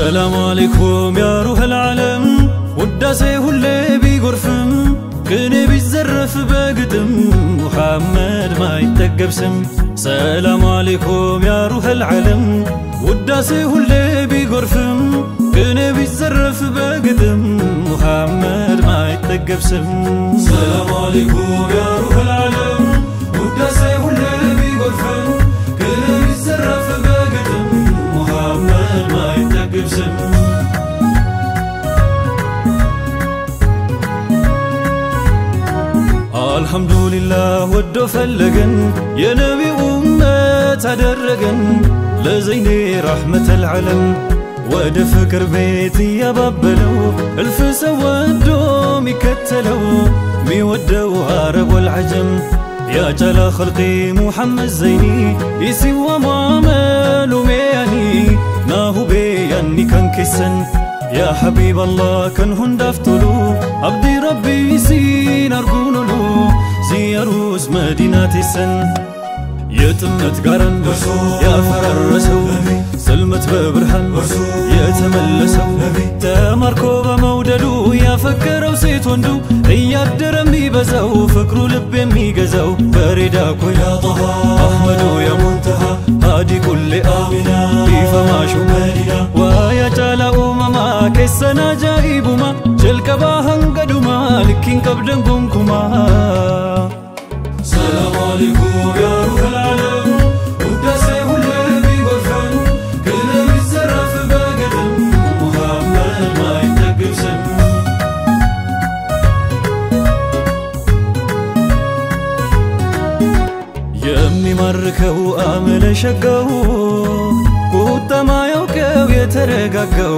سلام عليكم يا روح العالم وداسي هولي بيغرفم كني بيزرف بقدم محمد ما يتقب سم سلام عليكم يا روح العالم وداسي هولي بيغرفم كني بيزرف بقدم محمد ما يتقب سم سلام عليكم يا روح العالم وداسي هولي بيغرفم كني بيزرف بقدم محمد ما يتقب سم الحمد لله ودو فلقن يا نبي أمة درقن لزيني رحمة العالم ود فكر بيتي يا بابلو الفس ودو مكتلو ميودو عرب والعجم يا جلا خلقي محمد زيني يسوى معامل ومياني ناهو بياني كان كسن يا حبيب الله كان هندفتلو عبدي ربي سين أرجونلو زيروز مدينة السن يتمت قرن يا فررسو سلمت ببرهن يتملسو تماركو بموددو يا فكرو سيتوندو يادرم بيبزو فكرو لب يميغزو فريداكو يا طه أحمدو يا منتهى هادي كل آمنا بفماشو مدينة ويا جالا أمما كيسنا جايبوما جلكبا هنقدوما لكين قبدن قنكما سلام عليكم يا روح العالم وداسي هولي بيغرفن كله بيزرف بقدم محمد ما يتقب سم يمي مركو آمل شقو كوتا ما يوكو يترقاقو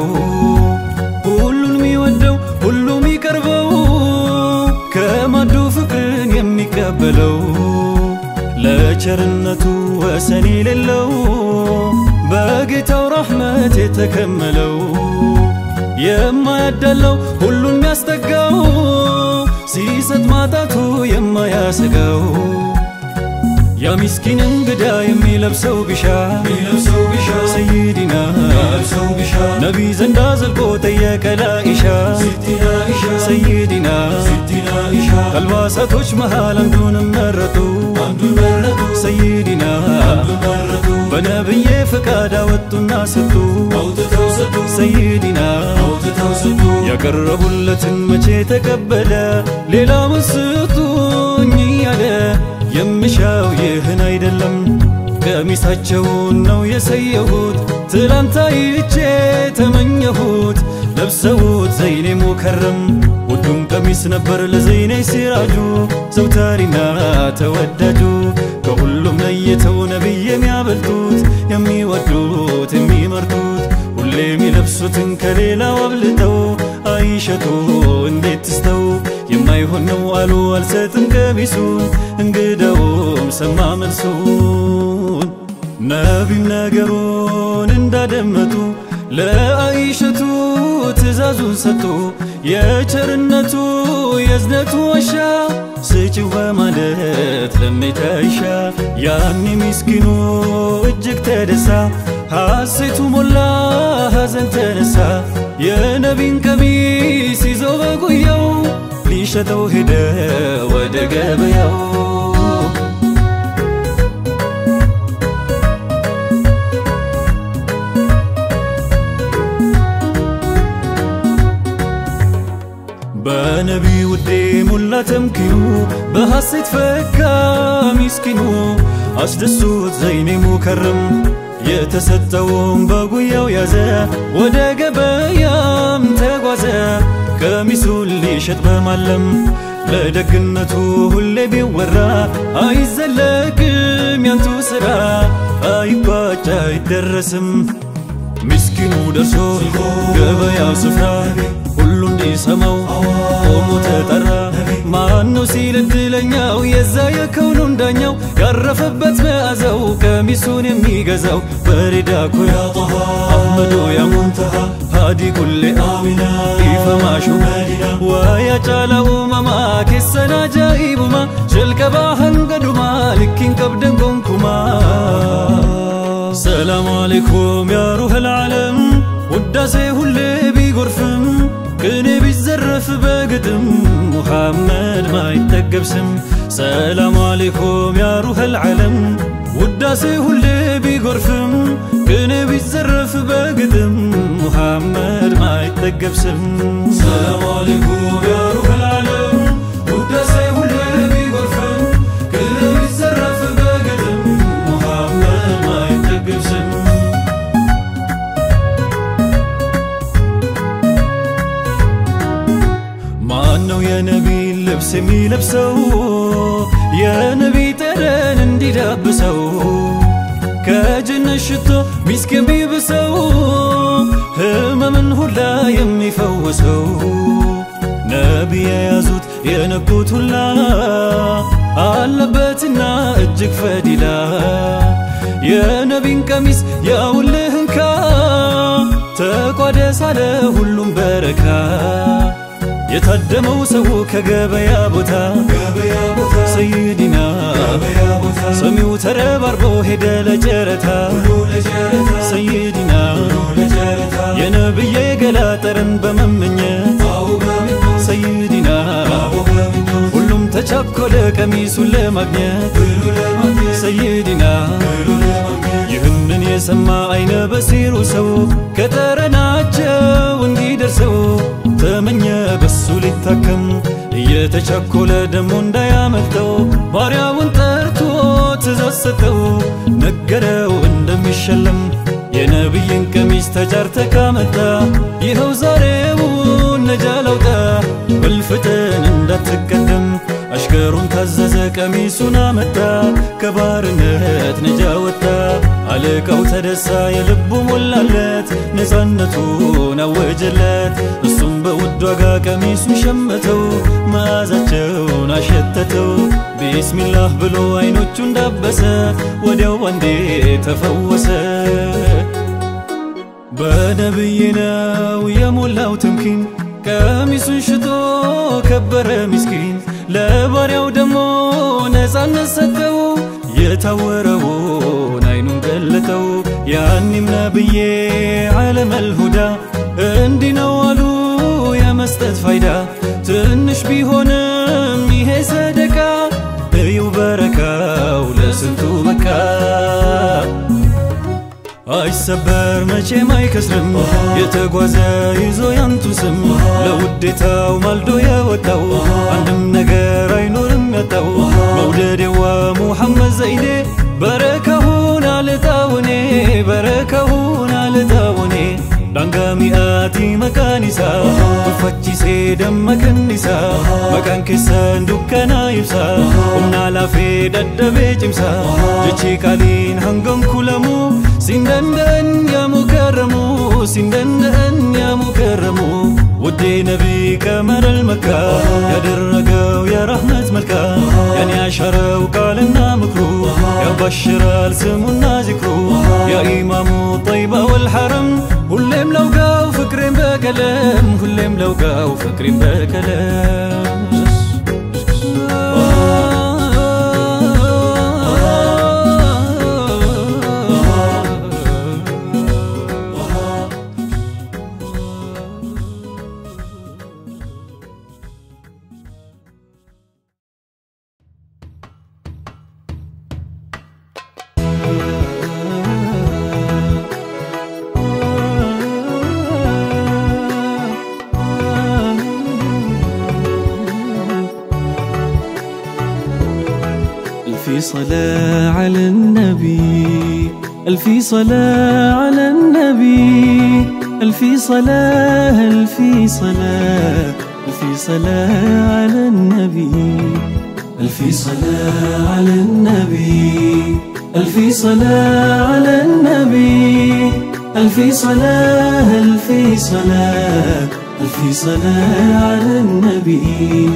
ሁሉን ሚወደው ሁሉ ሚቀርበው ከማዱ ፍቅርን የሚቀበለው ለቸርነቱ ወሰን የሌለው በጌታው ረህመት የተከመለው የማያዳለው ሁሉን የሚያስጠጋው ሲሰጥ ማጣቱ የማያሰጋው يا مسكين انقدا يمي لبسو بشا سيدنا نبي زنداز القوت ياك لا إشا سيدنا الواسطوش مهالا دون مرتو سيدنا بنبي فكادا والناس سيدنا يا قرب اللتن مچه تقبلا ليلا مسطوني على يمشاو يهن አይደለም ቀሚሳቸውን ነው የሰየሁት ትላንት አይቼ ተመኘሁት ለብሰውት ዘይኔ ሙከረም ውዱም ቀሚስ ነበር ለዘይኔ ሲራጁ ዘውታሪና ተወዳጁ ከሁሉም ለየተው ነብይ የሚያበልጡት የሚወዱት የሚመርጡት ሁሌም ይለብሱትን ከሌላው አብልጠው አይሸቱ እንዴት ተስተው የማይሆን ነው አሉ አልሰጥም ቀሚሱን እንግዳውም ሰማ መልሱን ነቢም ነገሩን እንዳደመጡ ለአይሸቱ ትእዛዙን ሰጡ የቸርነቱ የዝነቱ ወሻ ስጪው በማለት ለሚታይሻ ያኔ ምስኪኑ እጅግ ተደሳ ሐሴቱ ሞላ ሐዘን ተነሳ የነቢን ቀሚስ ይዞ በጉያው ሊሸጠው ሄደ ወደ ገበያው በነቢ ውዴ ሙላ ተምኪኑ በሐሴት ፈካ ምስኪኑ አስደሱት ዘይኔ ሙከረም የተሰጠውን በጉያው ያዘ ወደ ገበያም ተጓዘ ቀሚሱን ሊሸጥ በማለም ለደግነቱ ሁሌ ቢወራ አይዘለቅም ያንቱ ስራ አይቋጭ አይደረስም ምስኪኑ ደርሶ ገበያው ስፍራ ሁሉ እንዲሰማው ቆሞ ተጠራ ማነው ሲል እድለኛው የዛ የከውኑን ዳኛው ያረፈበት መዓዛው ቀሚሱን የሚገዛው በሪዳኩ ያ ጠሃ አህመዱ ያ ሙንተሃ ሃዲ ኩል አሚና ይፈማሹ መዲና ወያ ጫላው ማማ ከሰና ጃኢቡማ ጀልቀባ ሀንገዱማ ልኪን ቀብደን ጎንኩማ ሰላም አለይኩም ያ ሩህ العالم ውዳሴ ሁሌ ቢጎርፍም ቅኔ ቢዘረፍ በግጥም ሙሐመድ ማይጠገብ ስም ሰላም አለይኩም ያ ሩህል ዓለም ውዳሴ ሁሌ ቢጎርፍም ቅኔ ቢዘረፍ በግጥም ሙሐመድ ማይጠገብ ስም ሰላም አለይኩም ያ ሩህል ዓለም ውዳሴ ሁሌ ቢጎርፍም ቅኔ ቢዘረፍ በግጥም ሙሐመድ ማይጠገብ ስም ማነው የነቢ ልብስ የሚለብሰው የነቢ ጠረን እንዲዳብሰው ከጀነት ሽቶ ሚስክ የሚብሰው ህመምን ሁላ የሚፈውሰው ነቢ የያዙት የነኩት ሁላ አለበትና እጅግ ፈዲላ የነቢን ቀሚስ ያውልህንካ ተቋደስ አለ ሁሉም በረካ የታደመው ሰው ከገበያ ቦታ ሰይድና ሰሚው ተረባርቦ ሄደ ለጨረታ ሰይድና የነብዬ ገላ ጠረን በመመኘት ሰይድና ሁሉም ተቻኮለ ቀሚሱን ለማግኘት ሰይድና ይህንን የሰማ አይነ በሲሩ ሰው ከጠረናቸው እንዲደርሰው ተመኘ በሱ ሊታከም እየተቻኮለ ደሞ እንዳያመልጠው ባሪያውን ጠርቶ ትእዛዝ ሰጠው ነገረው እንደሚሸለም የነብይን ቀሚስ ተጫርተ ካመጣ ይኸው ዛሬውን ነጃ ላውጣ በልፍጥን እንዳትቀደም አሽከሩን ታዘዘ ቀሚሱን አመጣ ከባርነት ነጃ ወጣ አለቃው ተደሳ የልቡ ሞላለት ነፃነቱን አወጀለት እሱም በውድ ዋጋ ቀሚሱን ሸመተው መዓዛቸውን አሸተተው ቢስሚላህ ብሎ አይኖቹን ዳበሰ ወዲያው አንዴ ተፈወሰ በነብይ ነው የሞላው ተምኪን ቀሚሱን ሽቶ ከበረ ምስኪን ለባሪያው ደሞ ነፃነት ሰጠው የታወረውን አይኑን ገለጠው ያንም ነብዬ ዓለመል ሁዳ እንዲህ ነው አሉ የመስጠት ፋይዳ ትንሽ ቢሆንም ይሄ ሰደቃ እዩ በረካው ለስንቱ በቃ አይሰበር መቼም አይከስርም የተጓዘ ይዞ ያንቱ ስም ለውዴታው ማልዶ የወጣው አንድም ነገር አይኖርም ያጣው መውደዴዋ ሙሐመድ ዘይኔ በረካሁን አልጣውኔ በረካሁን አልጣውኔ ዳንጋሚአቲ መካኒሳ ፋቺሴ ደመከኒሳ መካን ኬሰን ዱከና ይብሳ ኡምና ላፌ ደደቤ ጭምሳ ጀቺ ቃሊን ሃንገም ኩለሙ ሲንደንደን ያ ሙከረሙ ሲንደንደን ያ ሙከረሙ ውዴ ነቢ ቀመረል መካ ያደረገው የረህመት መልካ ያን ያሻረው ቃልና ምክሩ ያባሽራል ስሙና ዚክሩ ያ ኢማሙ ጠይባ ወልሐረም ሁሌም ለውጋው ፍቅሬን በቀለም ሁሌም ለውጋው ፍቅሬን በቀለም ألفي صلاة على النبي ألفي صلاة على النبي ألفي صلاة ألفي صلاة ألفي صلاة على النبي ألفي صلاة على النبي ألفي صلاة على النبي ألفي صلاة ألفي صلاة ألفي صلاة على النبي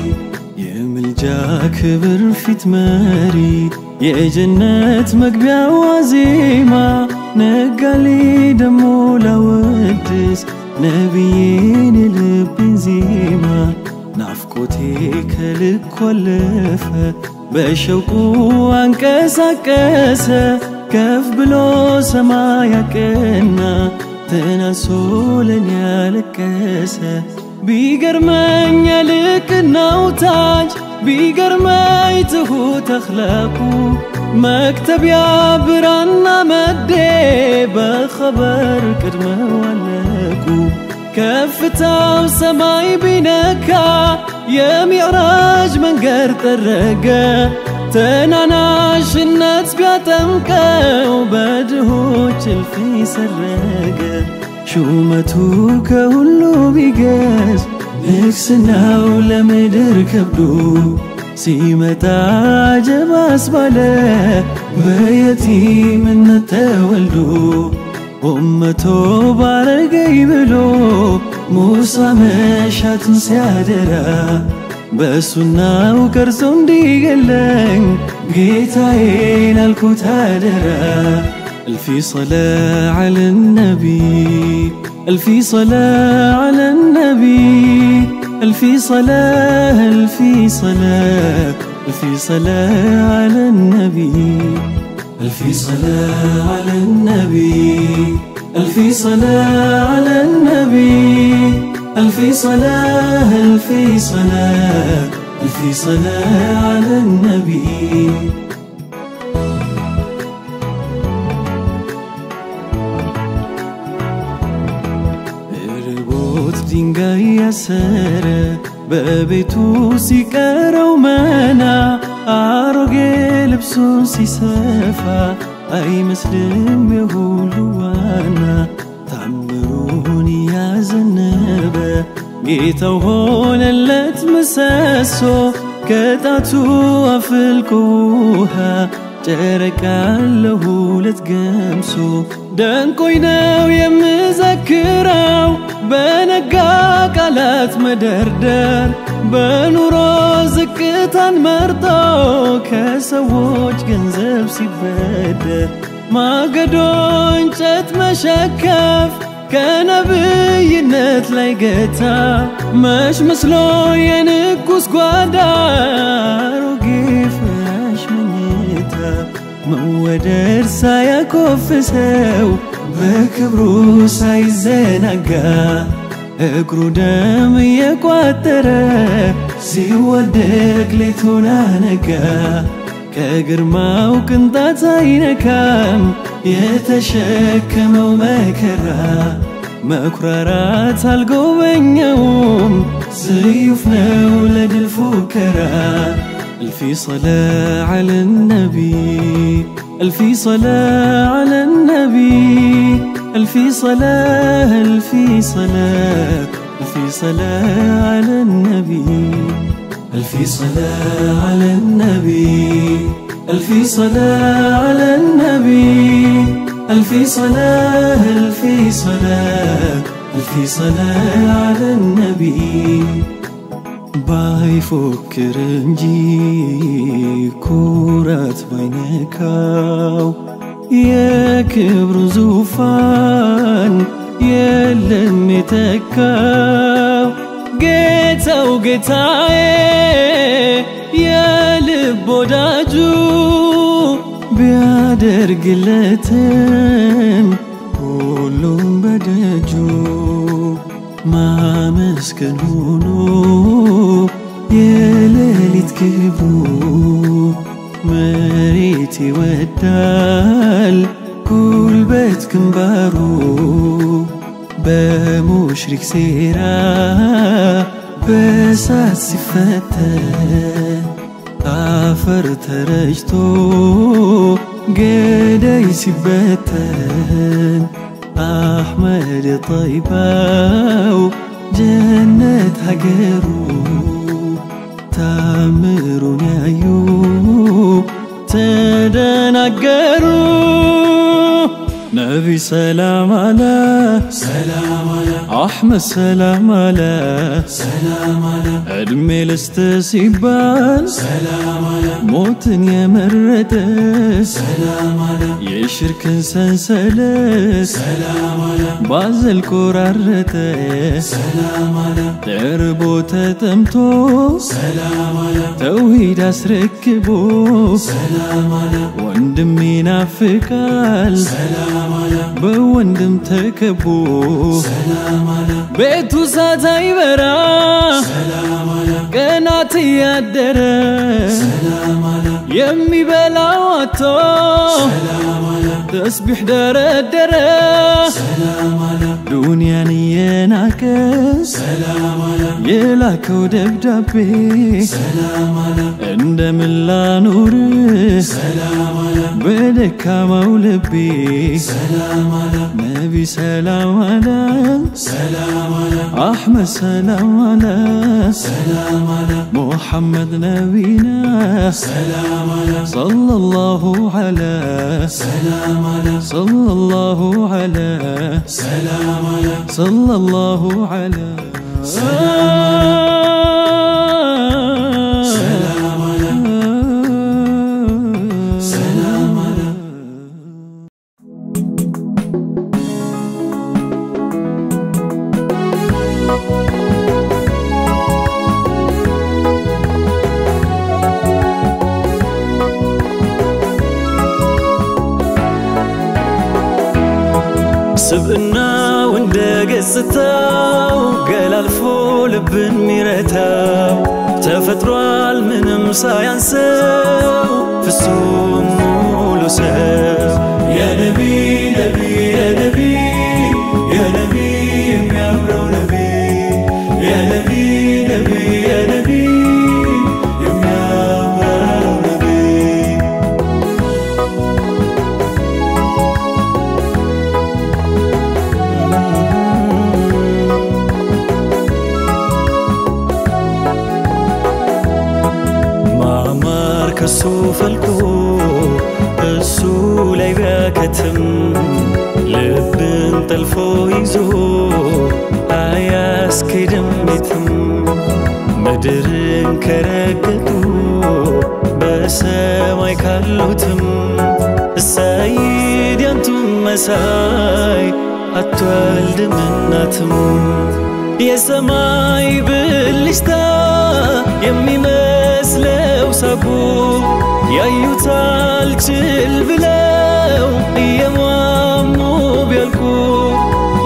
جاك برفت ماري يا جنات مقبع وزيمة نقالي دمو لودس نبيين البنزيمة نعفقوتي كلك ولفة بشوقو عنكسا كاسا كف بلو سمايا كنا ተናንሶ ለኔ ያለቀሰ ቢገርመኝ ልቅናው ታጅ ቢገርመኝ ትሁት አኽላቁ መክተቢያ ብራና መዴ በኸበር ቅድመው አለቁ ከፍታው ሰማይ ቢነካ የሚዕራጅ መንገድ ጠረገ ተናናሽነት ቢያጠምቀው በድሆች እልፍ ሰረገ ሹመቱ ከሁሉ ቢገዝ ንግስናው ለምድር ከብዶ ሲመጣ ጀባስ ባለ በየቲምነት ተወልዶ ኡመቶ ባረገኝ ብሎ ሙሳ መሻትን ሲያደራ በሱናው ቀርጾ እንዲገለኝ ጌታዬን አልኩት አደራ ألفي صلاة على النبي ألفي صلاة على النبي ألفي صلاة ألفي صلاة ألفي صلاة على النبي ألفي صلاة على النبي ألفي صلاة على النبي ألفي صلاة ألفي صلاة ألفي صلاة على النبي ድንጋይ ያሰረ በቤቱ ሲቀረው መና አሮጌ ልብሱን ሲሰፋ አይመስልም የሁሉ ዋና ታምሩን ያዘነበ ጌታው ሆነለት ምሰሶ ከጣቱ አፍልቆ ውሃ ጨረቃ ለሁለት ገምሶ ደንቆኝ ነው የምዘክረው በነጋ ቃላት መደርደር በኑሮ ዝቅታን መርጦ ከሰዎች ገንዘብ ሲበደር ማገዶ እንጨት መሸከፍ ከነብይነት ላይ ገታ መሽ መስሎ የንጉስ ጓዳ አሮጌ ፍራሽ መኝታ መወደድ ሳያኮፍሰው በክብሩ ሳይዘናጋ እግሩ ደም የቋጠረ ሲወደቅ ሌቱን አነጋ ከግርማው ቅንጣት አይነካም የተሸከመው መከራ መኩራራት አልጎበኘውም سيوف نولد الفكراء ألفي صلاة على النبي ألفي صلاة على النبي ألفي صلاة ألفي صلاة ألفي صلاة على النبي ألفي صلاة على النبي ألفي صلاة على النبي ألفي صلاة ألفي صلاة ألفي صلاة على النبي بايفكر انجي كورات بينكاو يا كبر زوفان يا لم تكاو جيتاو جيتاي يا لبوداجو بيادر قلتن كلهم بدجو ما مسكن هونو يا ليلة كبرو مريتي ودال كل بيت كنبارو بمشرك سيرا بسات صفتن عفر ترجتو قداي سبتن أحمد طيباو جنة حقرو تامرون يايو تدنقرو نبي سلام على أحمد سلام على أدمي الاستسيبان موتن يا مردس يشرك سنسلس باز الكرارتس تربو تتمتو توحيد أسركبو وندمي نافقال በወንድም ተከቦ ቤቱ ሳታይበራ ቀናት ያደረ የሚበላው አጥቶ ተስቢህ ደረደረ ዱንያን የናቀ የላከው ደብዳቤ እንደምን ላኑር በደካማው ልቤ ነቢ ሰላም አለ አሕመድ ሰላም አለ ሙሐመድ ነቢና ሰለላሁ ዐላ ሰለላሁ ዐላ ሰለላሁ ዐላ سبقنا وندقستاو قال الفو لبن ميرتاو تفتروال من مسايانساو في السوم مولوساو يا نبي نبي يا نبي يا نبي يا برو نبي يا نبي نبي يا نبي يا برو نبي كسو فالكو السو لاي باكتم لبن تلفو يزو آياس كدمتم مدرن كرقتو بسماي كالوتم السيد ينتم مساي أتوالد مناتم يا سماي باللشتا يمي مسلو سابو يا يوتال تشل بلاو يا مامو بيالكو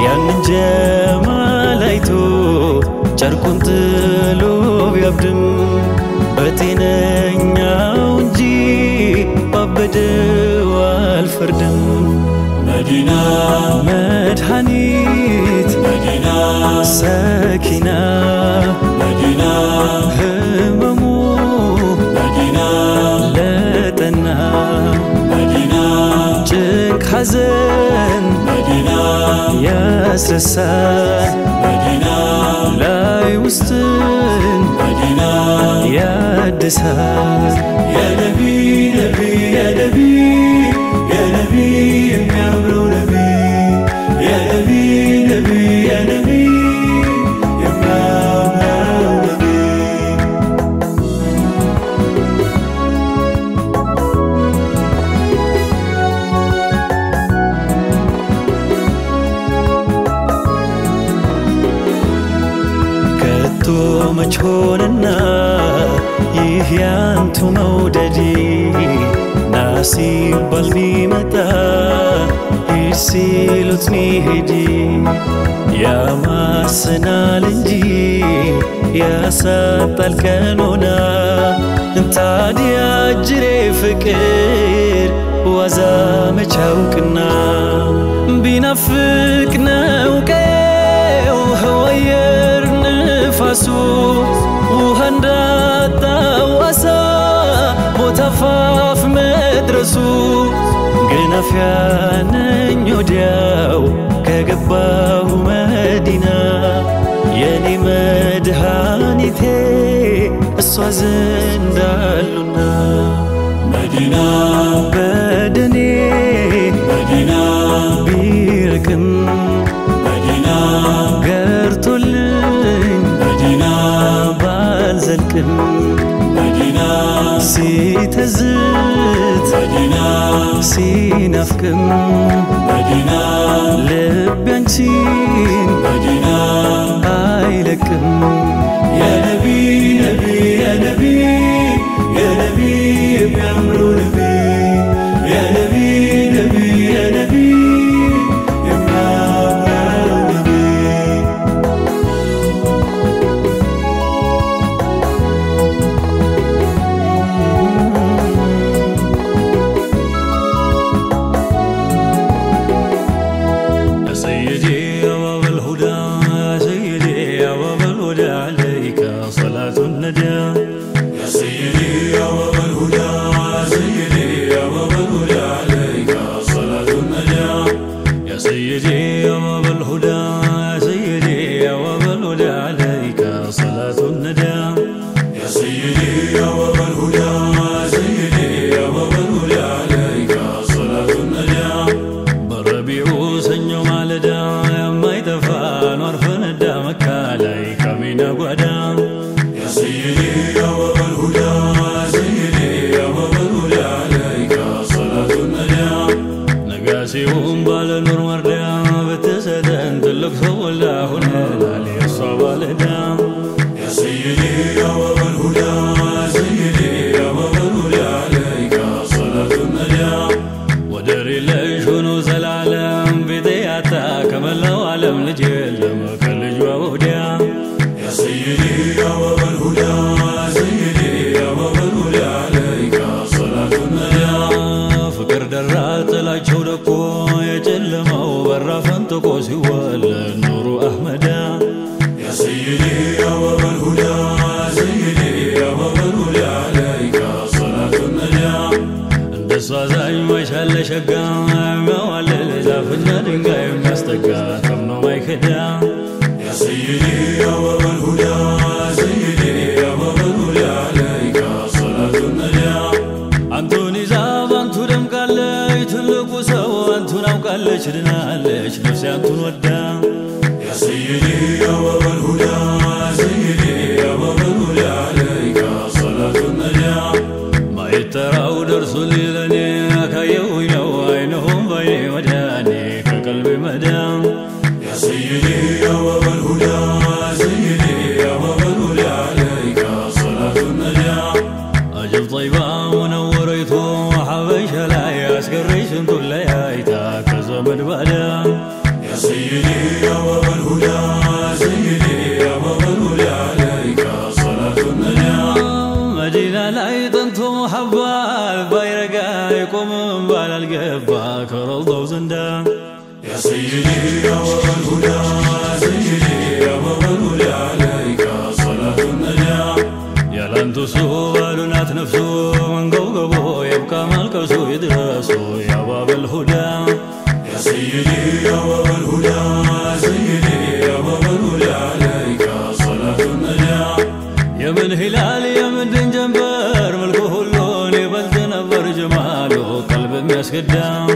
يا نجمال ايتو جاركون تلو بيابدم بتينኛው እንጂ ባበደው አልፈርድም مدينة مدحنيت مدينة سكينة مدينة هممو مدينة لتنا مدينة جنك حزن مدينة يا سرسان مدينة لا يوستن مدينة يا دسان يا نبي نبي يا نبي يا نبي يا برو نبي يا نبي نبي يا نبي يا برو نبي كتو مجهولنا يهيانتو موددي ناسي بالبي متى يرسلوت ميهدي يا ما سنالنجي يا ساتال كانونا انت ديا جري فكر وزا مچاوكنا بينافقنا وكيو هواير نفاسو وهنداتا واسا متفاف مدرسو قنافيان يودياو كقباو مدينة ياني مدهانيتي السوازن دالونا مدينة بدني مدينة بيركن مدينة قرطلن مدينة بالزلكن مدينة سيتزت مدينة سينافكن مدينة لبيانشين مدينة عايلكن يا نبي نبي يا نبي يا نبي يا برو نبي يا نبي نبي يا نبي مرفن الدمك علي كمين قدام يا سيدي يا بابا الهدى سيدي يا بابا الهدى عليك صلاة النجاة نقاسي ومبال النور وردام بتسدن تلك صولا هنا لي الصبا لدام يا سيدي يا بابا الهدى سيدي يا بابا الهدى عليك صلاة النجاة ودري ليش ونوز العالم بدياتا كمل وعلم لجيل كل جوا وديا يا سيدي يا بابا الهدى سيدي يا بابا الهدى عليك صلاة النجاة فكر درات لا شودكو يجلمو برا فانتكو سوى النور أحمدا يا سيدي يا بابا الهدى سيدي يا بابا الهدى عليك صلاة النجاة الصازاي ما شال شقا ما ولل زافنا دنقاي مستقا كمنو ما يخدا يا سيدي يا بابا الهدى سيدي يا بابا الهدى عليك صلاة النجاة أنتوني زاب أنتو دم قالي تلقو سوا أنتو نام قالي شدناليش نفسي أنتو نودا يا سيدي يا بابا الهدى سيدي يا بابا الهدى عليك صلاة النجاة ما يتراو درسوا لي لني كيوي عينهم بيني وداني كقلبي مدام يا سيدي يا بابا الهدى سيدي يا بابا الهدى عليك صلاة النجاة أجب طيبة منوريتو حبيش لا يسكريش انتو اللي يايتا كزمد بدا يا سيدي يا بابا الهدى سيدي يا بابا الهدى عليك صلاة النجاة مدينة لا يتنتو حبال بايرقا يقوم بالا القبا كرلضو وزندا يا سيدي يا بابا الهدى سيدي يا بابا الهدى عليك صلاة النجاة يا لانتو سوالونات نفسو من قوقبو يبقى مالكسو يدرسو يا باب الهدى يا سيدي يا بابا الهدى سيدي يا بابا الهدى عليك صلاة النجاة يا من هلال يا من دين جنبر ملكه اللون يبلد نبر جماله قلب مسكدا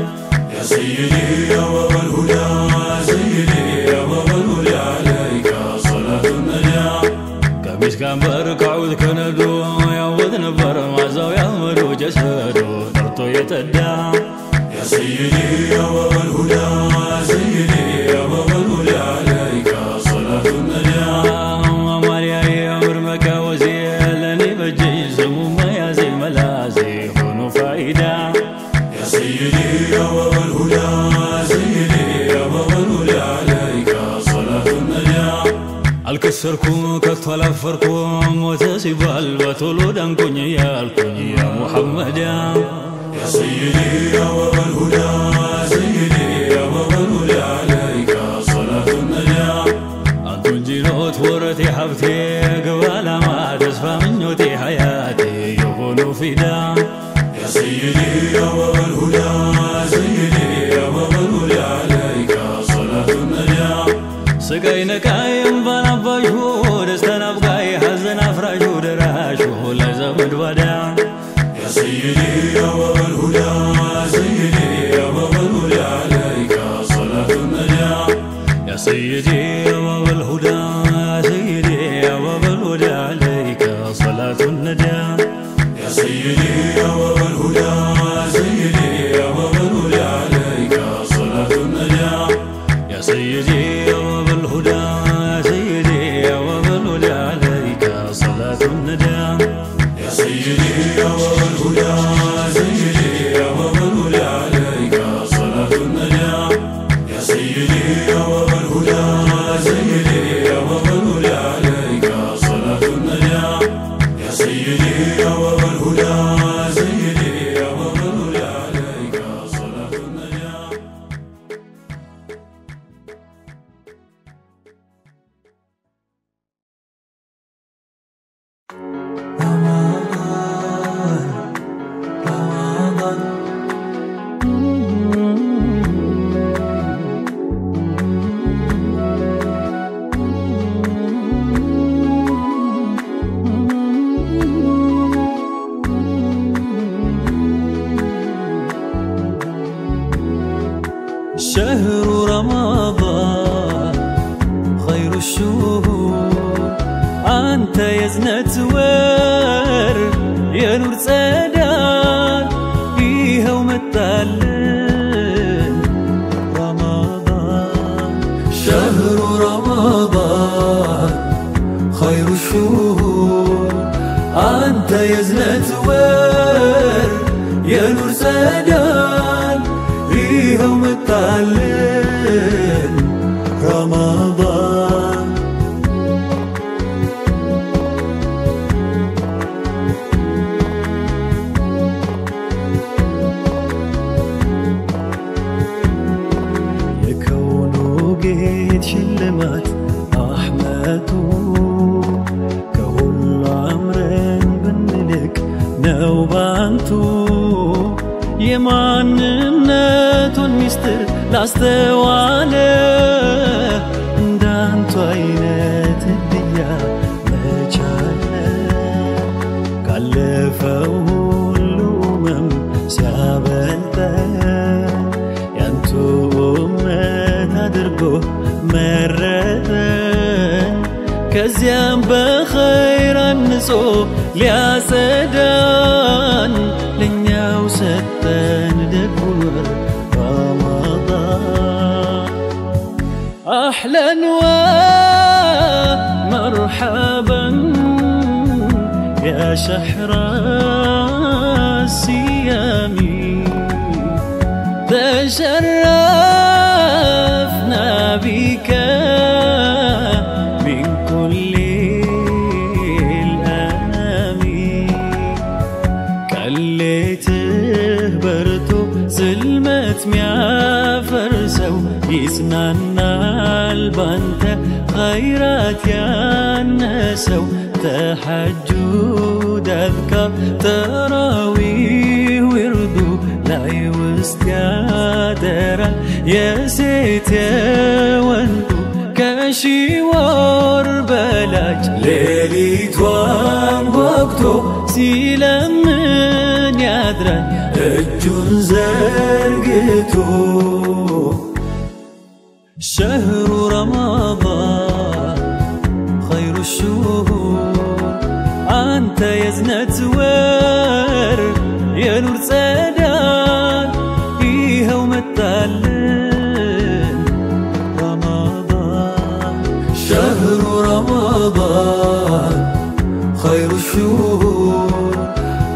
يا سيدي يا بابا الهدى سيدي يا بابا الهدى عليك صلاة النجاة كميس كان بركعود كندو يا ود نبر معزو يا مدو جسدو طرطو يتدا يا سيدي يا بابا الهدى سيدي يا بابا الهدى عليك صلاة النجاة ماريا يا مرمكا وزيلني بجي سمو ما يزي ملازي هونو فايدة يا سيدي يا بابا الهدى سيدي يا بابا الهدى عليك صلاة النجاة الكسركم كتلفركم وتسيبال بطلو دنكني يا محمد يا سيدي يا بابا الهدى سيدي يا بابا الهدى عليك صلاة النجاة أنتم جينوت ورتي حبتي قبل ما تسفى منوتي حياتي يكونوا فدا يا سيدي يا بابا الهدى سيدي يا بابا الهدى عليك صلاة النجاة سقينا كايم بنبشو دستنا بقاي حزن أفراشو دراشو لزمد ودا يا سيدي يا بابا الهدى سيدي يا بابا الهدى عليك صلاة النجاة يا سيدي يا باب الهدى سيدي يا باب الهدى عليك صلاة النجاة يا سيدي يا بابا الهدى سيدي يا بابا الهدى عليك صلاة النجاة يا سيدي يا باب الهدى سيدي يا باب الهدى عليك صلاة النجاة يا سيدي يا بابا الهدى سيدي يا بابا الهدى عليك صلاة النجاة يا سيدي يا بابا الهدى سيدي يا الشهور أنت يزنت ور ينور صدار فيها ومتعلن رمضان شهر رمضان خير الشهور أنت يزنت ور ينور صدار فيها ومتعلن رمضان يكونو جيت شلمات أحمدو كهول عمرن بنلك نوبانتو يماننتون مستر لاستواله እንዳንቱ አይነት እድያ መቻለ ካለፈው ሁሉ ሲያበልጠ ያንቱ ኡመት አድርጎ መረጠ ከዚያም በኸይር አንጾ ሊያጸዳን ለኛው ሰጠን ደጉ أحلاً ومرحباً يا شهر الصيام تشرفنا بك من كل الأنام كليته برتو ظلمت ميافرسو يسنانا البنت خيرات يا النسو تحجد أذكار تراويه وردو لا يوست يا درا يا سيت يا وندو كاشي وربلاج ليلي توان وقتو سيلمن يادرا እጁን ዘርግቶ شهر رمضان خير الشهور أنت يزنت ور ينور صدار فيها ومتعلن رمضان شهر رمضان خير الشهور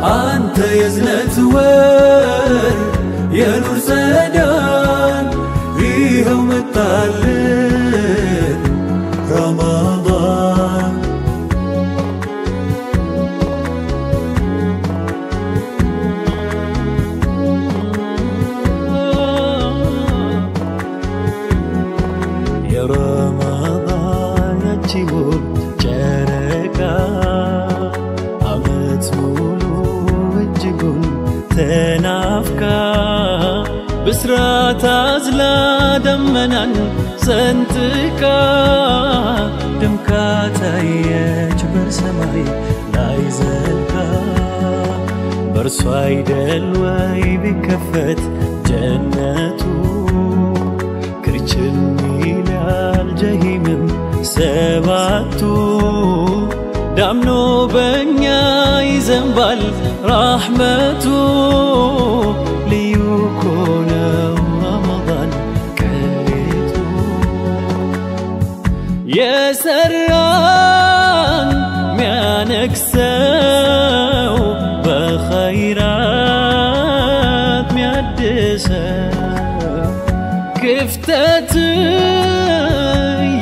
أنت يزنت ور ينور صدار فيها ومتعلن رمضان يا رمضان يا تشيبوب جاركا عمت مولو وجقون تنافكا بسرات أزلا دمنا سنتكا دمكا تايج برسماي لا يزلكا برسواي دلواي بكفت جنتو كريتشني لالجهيم سباتو دامنو بنيا يزنبال رحمتو ليكون رمضان كريتو يا سران ميانكسو بخيرات ميادسو كفتت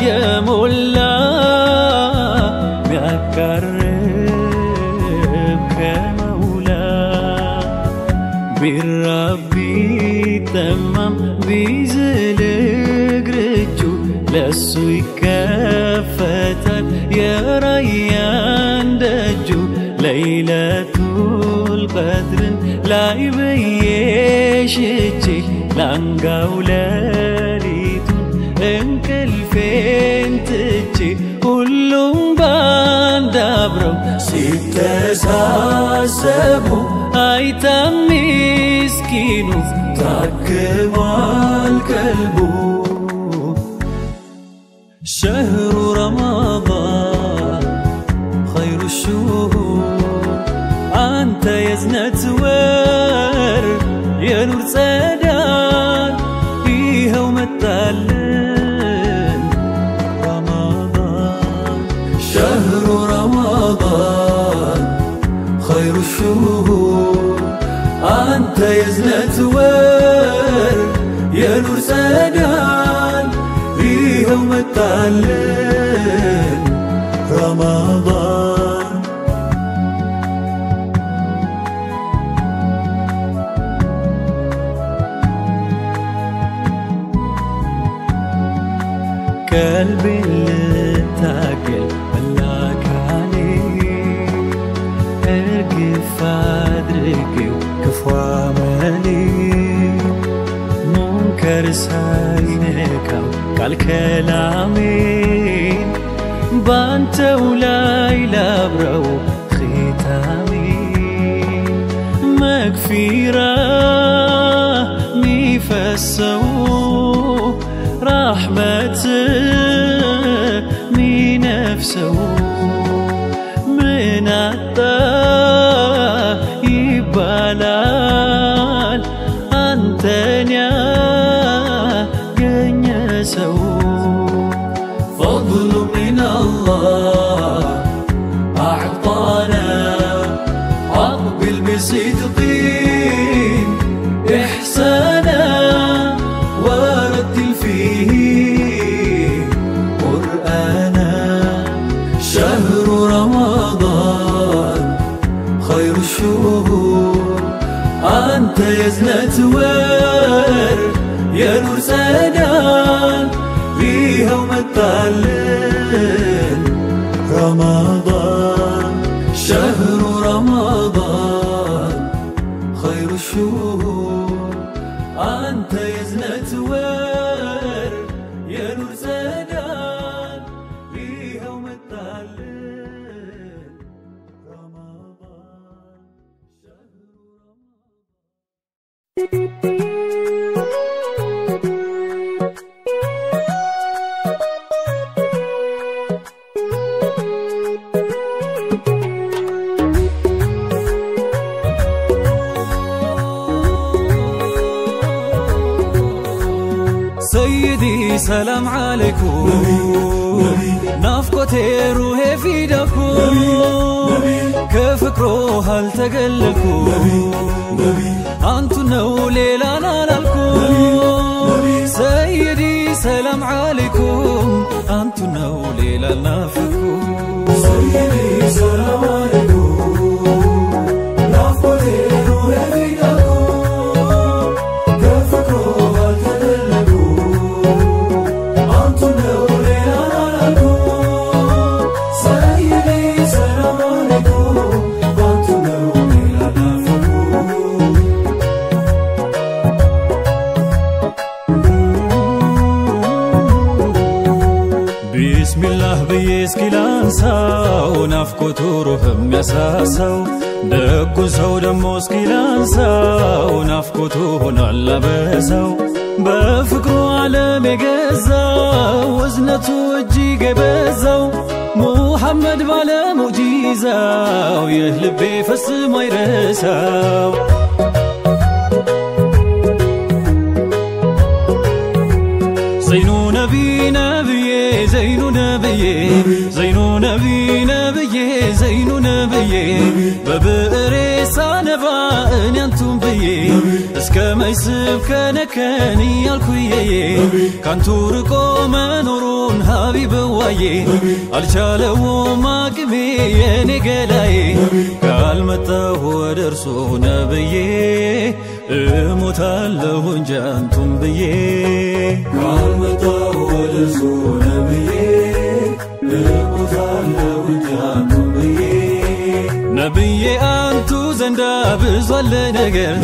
يا مولا ميقرب كمولا بالربي تمام بيزل قرجو لسو يكفتت يا ريان دجو ليلة القدر لا يبيشتي لانقاو لاليتون انكل فين تجي كلهم باندابرو ሲተሳሰቡ አይታም ምስኪኑ ታክሟል ቀልቡ شهر شهر رمضان خير الشهور أنت يزنة ور يا نور سدان فيها ومتعلن رمضان شهر رمضان خير الشهور أنت يزنة ور يا نور سدان فيها ومتعلن رمضان قلبي اللي تاكل ملاك عليه ارقف ادركي وكفو عملي منكر ساينك قال كلامين بانت ولاي لابرو ختامي مغفرة ميفسو رحمة من نفسه من عطا يبالال أنتنيا جنسو فضل من الله أعطانا أقبل بصدقين إحسانا ورتل فيه قرآنا شهر رمضان خير الشهور أنت يزنة ور يا نور سدان فيها ومتعلن رمضان شهر رمضان خير الشهور أنت يزنة ور يا نور سدان فيها ومتعلن رمضان شهر سيدي سلام عليكم نافقتي روحي في دكم كفكرو هل تقلكم أنتو نو ليلا نالكم سيدي سلام عليكم أنتو نو ليلا نافقكم سيدي سلام عليكم نافقتي روحي في دكم كفكرو هل بسم الله بيسكي لانساو نافقتو روحم يساساو دقو سو دمو اسكي لانساو نافقتو هنا لبساو بفكرو عالم يقزاو وزنتو اجيق يبزاو محمد بالا معجزاو يهلبي فس ما يرساو زينو نبي نبي زينو نبي زينو نبي نبي زينو نبي ببئري سانبا ان انتم بي اسكا ما يسب كنكني يالكوي كانتو رقو منورون حبيب واي الچالو ماقبي يني قلاي قال متاو ودرسو نبي اموتالو انج انتم بي قال متاو ودرسو نبي اموتالو انج انتم بي نبي أنتو زندا بزول نجر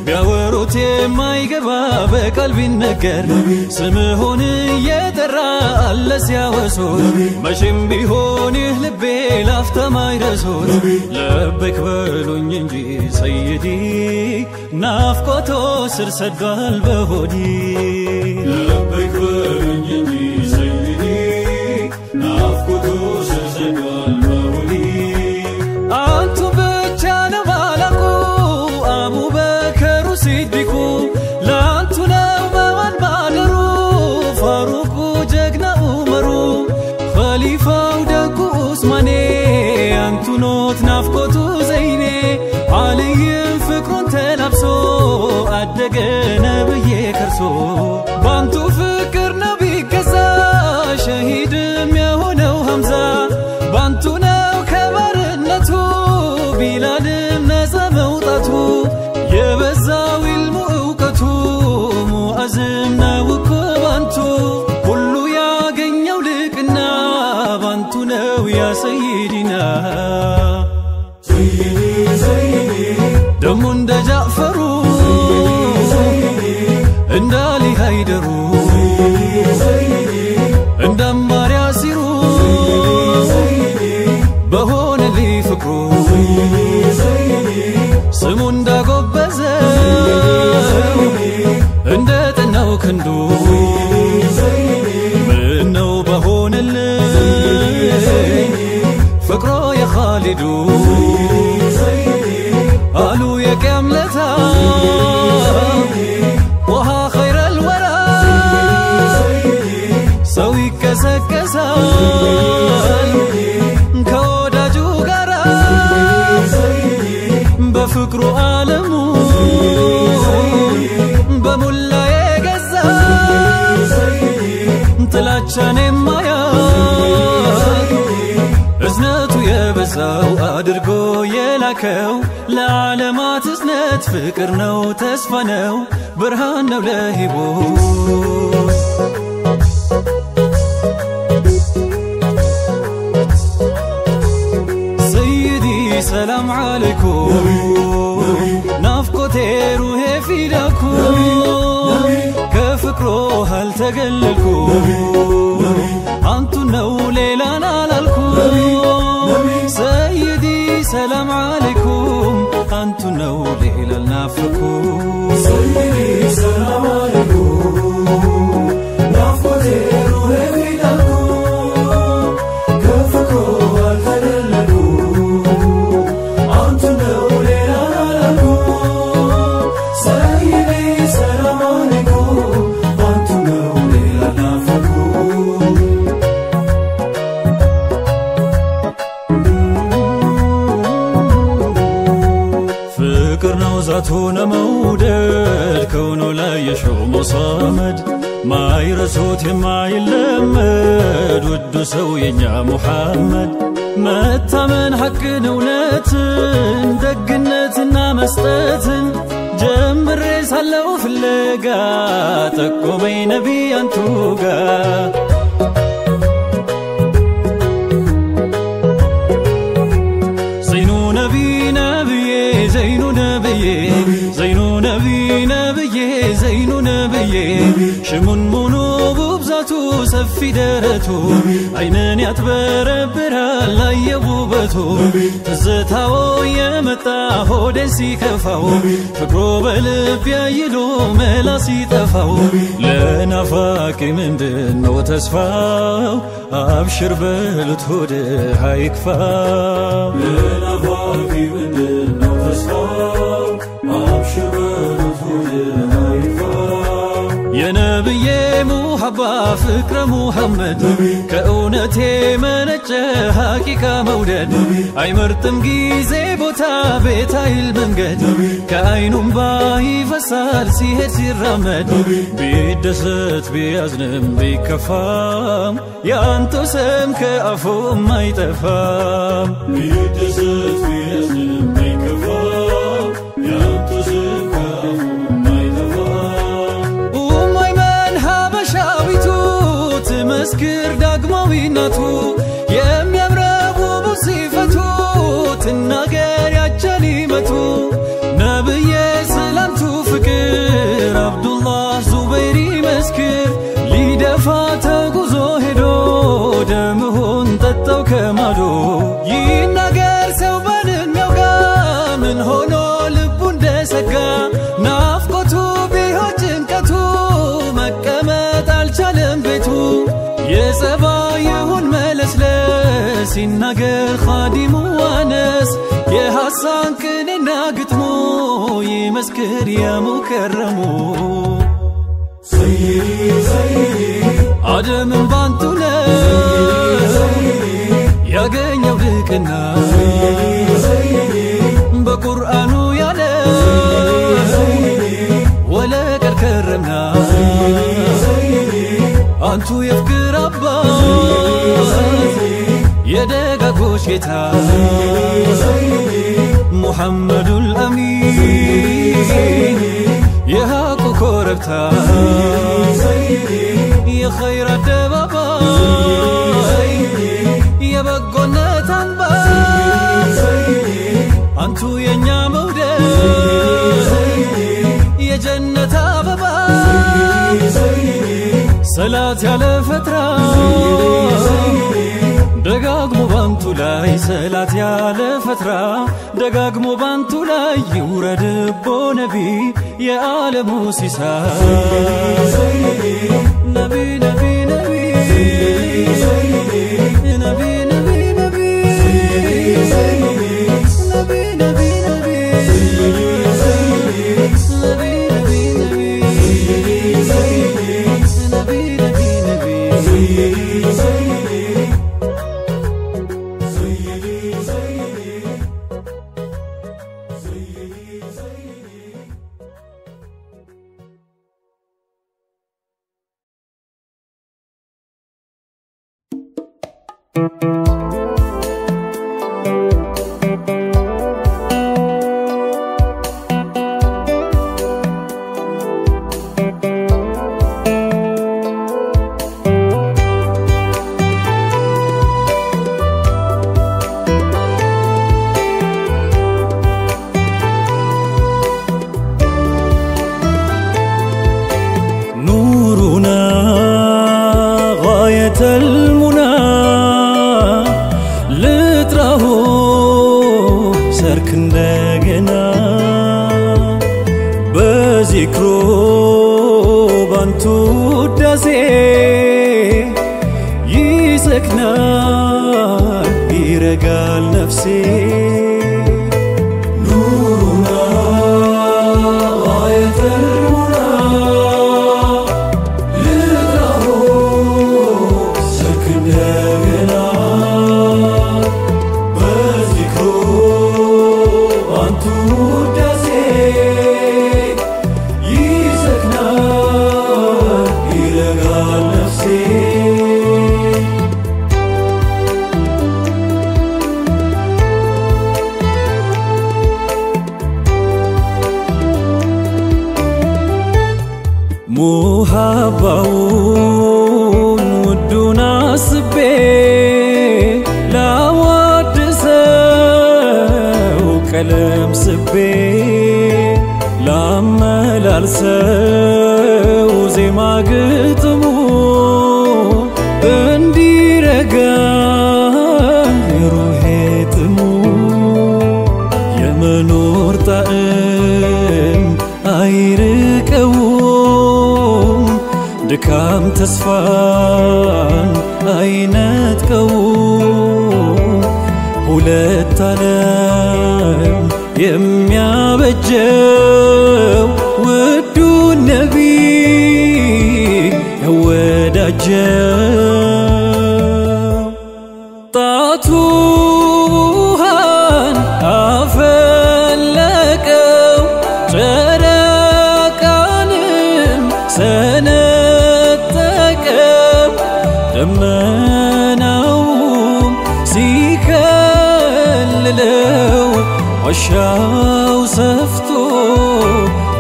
بياوروت ما يجبا بقلبي النجر سمهون يدرى اللس يا وسول ماشم بيهون لبي لافتا ما يرسول لبك بلون ينجي سيدي نافقتو سر سدال بهودي لبك بلون ينجي سيدي ናፍቆቱ ስሰዷል በውሊ አንቱ ብቻ ነው ማላቁ አቡበከሩ ሲዲቁ ለአንቱ ነው መዋል ማደሩ ፋሩቁ ጀግና ዑመሩ ኸሊፋው ደጉ ዑስማኔ አንቱ ኖት ናፍቆቱ ዘይኔ አልይም ፍቅሩን ተላብሶ አደገ ነብዬ ከርሶ ባንቱ ፍቅር ነቢ ገዛ ሸሂድም የሆነው ሐምዛ ባንቱ ነው ከባርነቱ ቢላልም ነፃ መውጣቱ የበዛው ኢልሙ እውቀቱ ሙዓዝም ነው እኮ ባንቱ ሁሉ ያገኘው ልቅና ባንቱ ነው ያ ሰይዲና ደሞ እንደ ጃዕፈሩ እንደ አሊ ሃይደሩ እንደ አማር ያሲሩ በሆነ ፍቅሩ ስሙ እንዳጎበዘ እንደ ጠናው ክንዱ ምነው በሆነልኝ ፍቅሮ የኻሊዱ አሉ የቅያም ለታ ወሃ ኸይረ ልወራ ሰው ይቀሰቀሳል ከወዳጁ ጋራ በፍቅሩ ዓለሙ በሙላ የገዛ ጥላቻን የማያውቅ እዝነቱ የበዛው አድርጎ የላከው ለዓለማት እዝነት ፍቅር ነው ተስፋ ነው ብርሃን ነው ለሕይወት ሰይዲ ሰላም ዓለይኩም ናፍቆቴ ሩሄ ፊዳኩ ከፍቅሮ አልተገለልኩ አንቱ ነው ሌላን አላልኩ سيدي سلام عليكم أنتو نو ليلة النافقو سيدي سلام عليكم نافقتي روحي فيداكو كفكو والتدللو أنتو نو ليلة نالكو سيدي سلام عليكم أنتو نو ليلة النافقو ذاتون مودد كونو لا يشوم صامد ما يرسوت ما يلمد ودو سوينا محمد متى من حق نولتن دقنتنا مستتن جمر سالو في اللقا تكو بين نبي انتوقا زينو نبي زينو نبي زينو نبي شمون منو ببزاتو سفي درتو عينن يتبر برا يبوبتو تزتاو يمتا هودن سيكفاو فكرو بلب يايلو ملاسي تفاو لنفاك مندنو تسفاو ابشر بلتهود هايكفاو لنفاك مندنو تسفاو ابشر بلتهود هايكفاو يا نبي محبة فكر محمد كأونتي منجة حقيقة مودد أي مرتم جيزي بوتا بيتا المنجد كأينم باهي فسال سيهد سير رمد بيدست بيازنم بيكفام يا أنتو سم كأفو ما يتفام بيدست بيازنم بيكفام يا أنتو سم كأفو مسكر داغماويناتو يميامربو بصفاتو تناغر يا جليمتو نبي سلامتو فكر عبد الله زبيري مسكر ليدفا تغزو هدو دمهون تطاو كمادو يناغر سو بلن يوغا من هونو لبو اندسغا نافقتو بيهو ጭንቀቱ መቀመጥ አልቻለም ቤቱ የጸባዩን መለስ ሲናገር ኻዲሙ አነስ የሐሳን ቅኔና ግጥሙ ይመስክር የሙከረሙ ሰይዲ አደምን ባንቱ ነው ያገኘው ልቅና በቁርአኑ ያለ ወለቀድ ከረምና አንቱ የፍቅር አባት የደጋጎች ጌታ ሙሐመዱል አሚን የሐቁ ኮረብታ የኸይር አደባባይ የበጎነት አንባ አንቱ የኛ መውደድ የጀነት አበባ ሰላት ያለ ፈትራ ደጋግሞ ባንቱ ላይ ሰላት ያለ ፈትራ ደጋግሞ ባንቱ ላይ ይውረድቦ ነቢ የዓለሙ ሲሳይ ነቢ ነቢ ነቢ ነቢ ነቢ ነቢ ሙሃባውን ውዱን አስቤ ላዋድሰው ቀለም ስቤ ላመላልሰው ዜማ ግጥሙ እንዲረጋ የሩሄ ጥሙ የመኖር ጣዕም አይርቀው ድካም ተስፋን አይነጥቀው ሁለት ዓለም የሚያበጀው ውዱ ነቢ ያወዳጀው ጣቱሃን አፈለቀው ጨረቃንም ሰነጠቀው ደመናውም ሲከልለው ዋሻው ሰፍቶ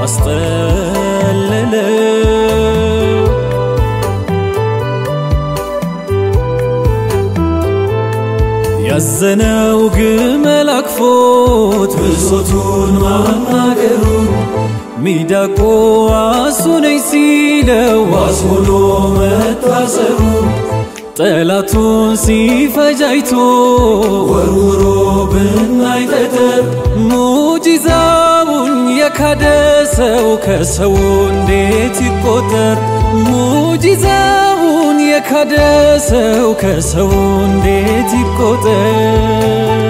አስጠለለው ያዘነው ግመል አቅፎት ብሶቱን ማናገሩን ሚዳቆ አሱነኝ ሲለው አስሆኖ መታሰሩን ጠላቱን ሲፈጃይቶ ወርውሮ ብናይ ጠጠር ሙጂዛውን የካደ ሰው ከሰው እንዴት ይቆጠር ሙጂዛው ራሱን የካደ ሰው ከሰው እንዴት ይቆጠር?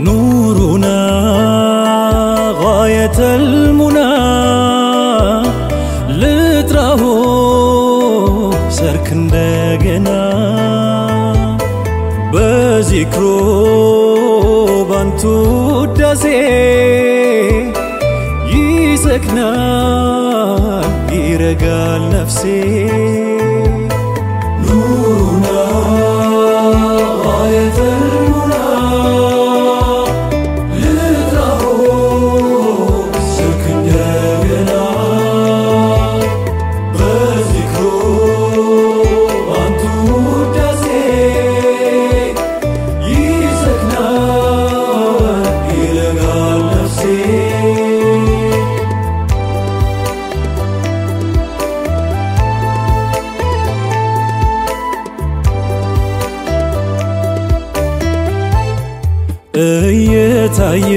نورنا غاية المنى لتراه سرك እንደገና በዚክሩ ባንቱ ዳሴ ይሰክናል ይረጋል ነፍሴ ኑሩና غاية المنى ልጥራው ስርክ እንደገና በዚክሩ ባንቱ ዳሴ ይሰክናል ይረጋል ነፍሴ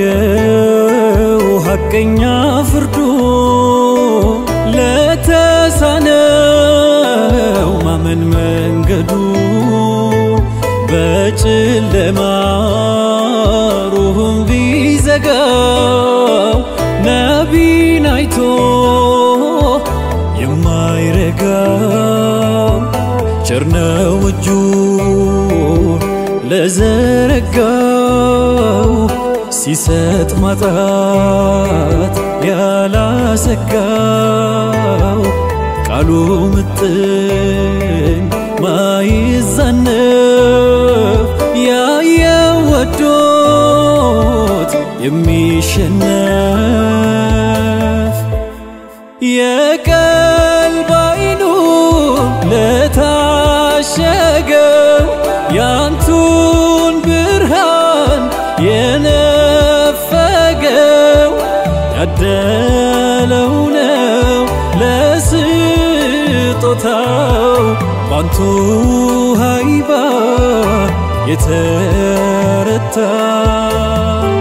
እየታየው ሐቀኛ ፍርዱ ለተሳነው ማመን መንገዱ በጨለማ ሩህም ቢዘጋው ነቢን አይቶ የማይረጋው ቸር ነው እጁ ለዘረጋው ሲሰጥ ማጣት ያላሰጋው ቃሉ ምጥን ማይዛነፍ ያየው ወዶት የሚሸነፍ የቀልብ አይኑ ለታሸገው ያንቱን ብርሃን የነፈገው ያደለው ነው ለስጦታው ባንቱ ሃይባ የተረታው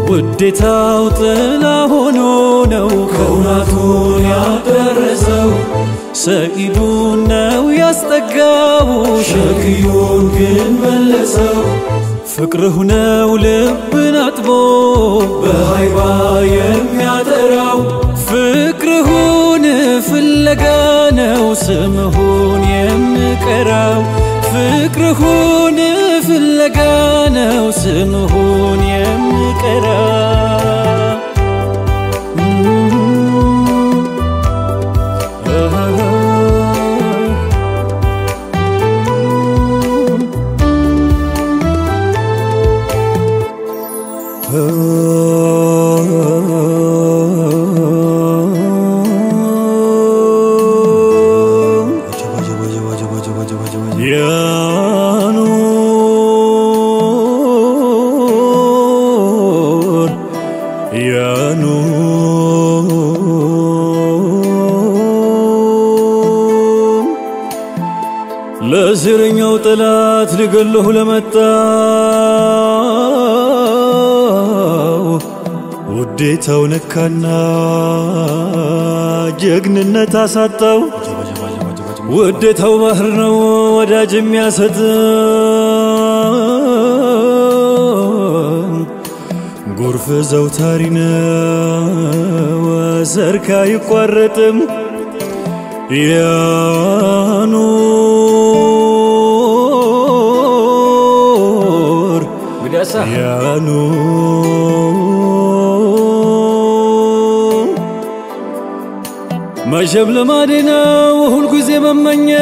ውዴታው ጥላ ሆኖ ነው ከውናቱን ያደረሰው ሰኢዱን ነው ያስጠጋው ሸክዩን ግን መለሰው ፍቅርህ ነው ልብን አጥቦ በሃይባ የሚያጠራው ፍቅርሁን ፍለጋ ነው ስምሁን የምቀራው ፍቅርሁን ፍለጋ ነው ስምሁን የምቀራው ለዝረኛው ጠላት ሊገለሁ ለመጣው ውዴታው ነካና ጀግንነት አሳጣው ውዴታው ባህር ነው ወዳጅ የሚያሰጥ ጎርፍ ዘውታሪ ነው ሰርካ አይቋረጥም ያኑር መሸብ ልማዴ ነው ሁል ጊዜ መመኘት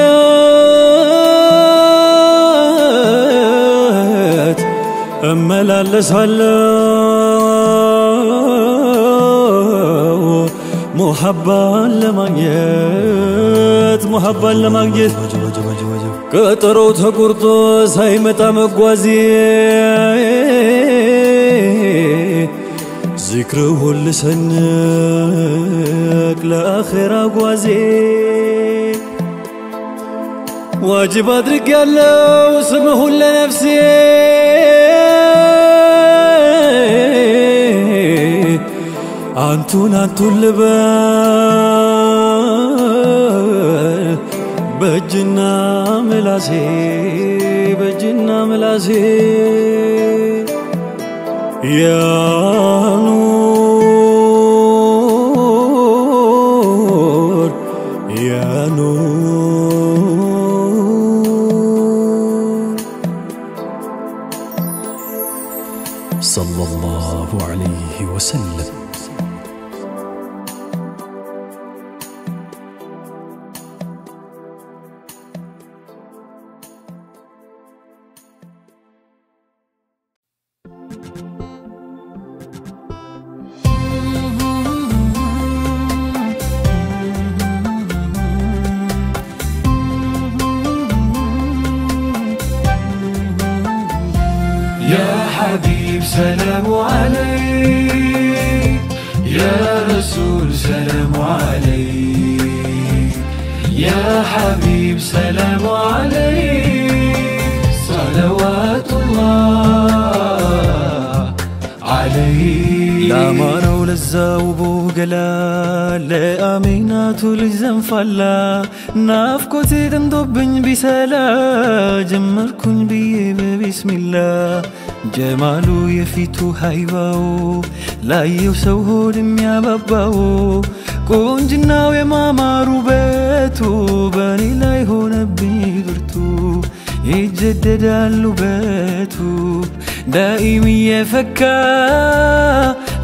እመላለሳለሁ ሙሐባን ለማግኘት ቀጠሮው ተቆርጦ ሳይመጣ መጓዜ ذكره لسنك لآخر أقوازي واجب أدرك يالله اسمه لنفسي أنتون لبال بجنا ملاسي يا نور يا نور صلى الله عليه وسلم. يا حبيب سلام عليك يا رسول سلام عليك يا حبيب سلام عليك صلوات الله عليك لا مانو لزاو بوغلا لأميناتو لزنفلا نافكوتي دندوبن بسلا جمركن بيه بسم الله جمالو يفيتو هايباو لا يوسو دم ياباو قونجناو يمامارو بيتو باني لا يهون بيبرتو يجددالو بيتو دائمي يفكا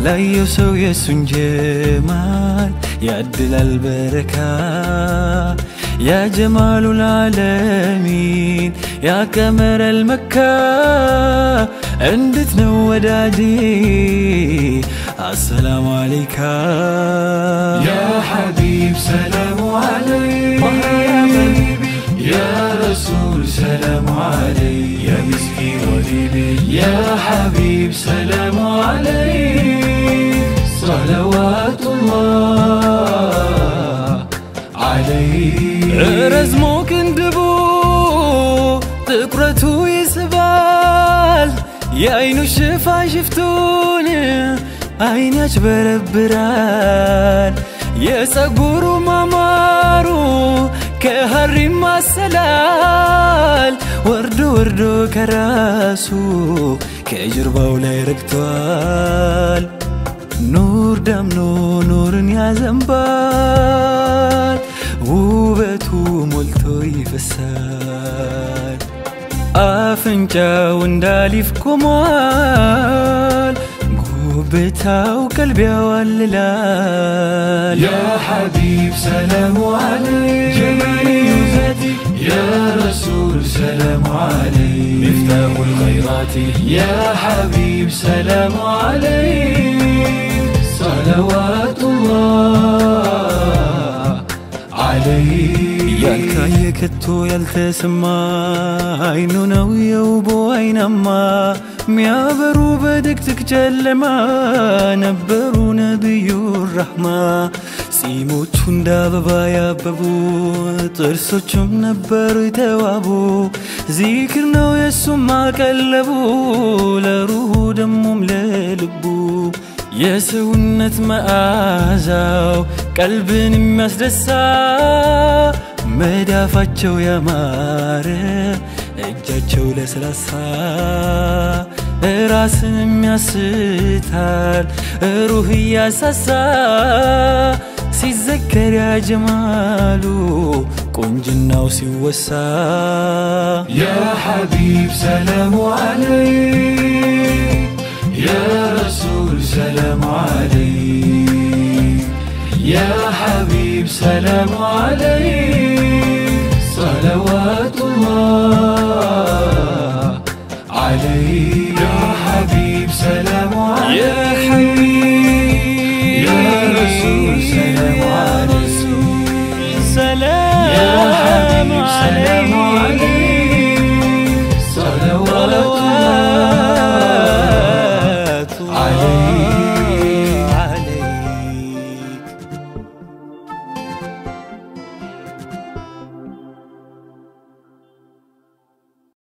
لا يوسو يسون جمال يعدل البركة يا جمال العالمين يا كمر المكة عندتنا ودادي السلام عليك يا حبيب سلام عليك يا حبيبي يا رسول سلام عليك يا مسكي وليدي يا حبيب سلام عليك صلوات الله عليك رزمو كندبو تقرتو يسبال يا عينو الشفا شفتوني عيناش بربران يا سقورو مامارو كهري ما سلال وردو كراسو كجرباو لا يركتوال نور دمنو نور يا زنبال وبتو ملتو يفسال أفنجاو انداليف كمال قوبتاو قلبي واللال يا حبيب سلام عليك جمالي وذاتي يا رسول سلام عليك مفتاح الخيرات يا حبيب سلام عليك صلوات الله عليك يالكاي كتو يالتسمى عينو نوية وبو عينما ميابرو بدكتك جلما نبرو نبي الرحمة سيموتشون دابا ياببو ጥርሶቹም ነበሩ የተዋቡ ዚክር ነው የሱማ ቀለቡ ለሩሁ ደሞም ለልቡ የሰውነት መዓዛው ቀልብን የሚያስደሳ መዳፋቸው ያማረ እጃቸው ለስላሳ ራስን የሚያስታል ሩህ ያሳሳ ሲዘከር ያ ጀማሉ ቁንጅናው ሲወሳ يا حبيب سلام عليك يا رسول سلام عليك يا حبيب سلام عليك صلوات الله عليك يا حبيب سلام عليك يا حبيب يا رسول سلام عليك سلام يا حبيب سلام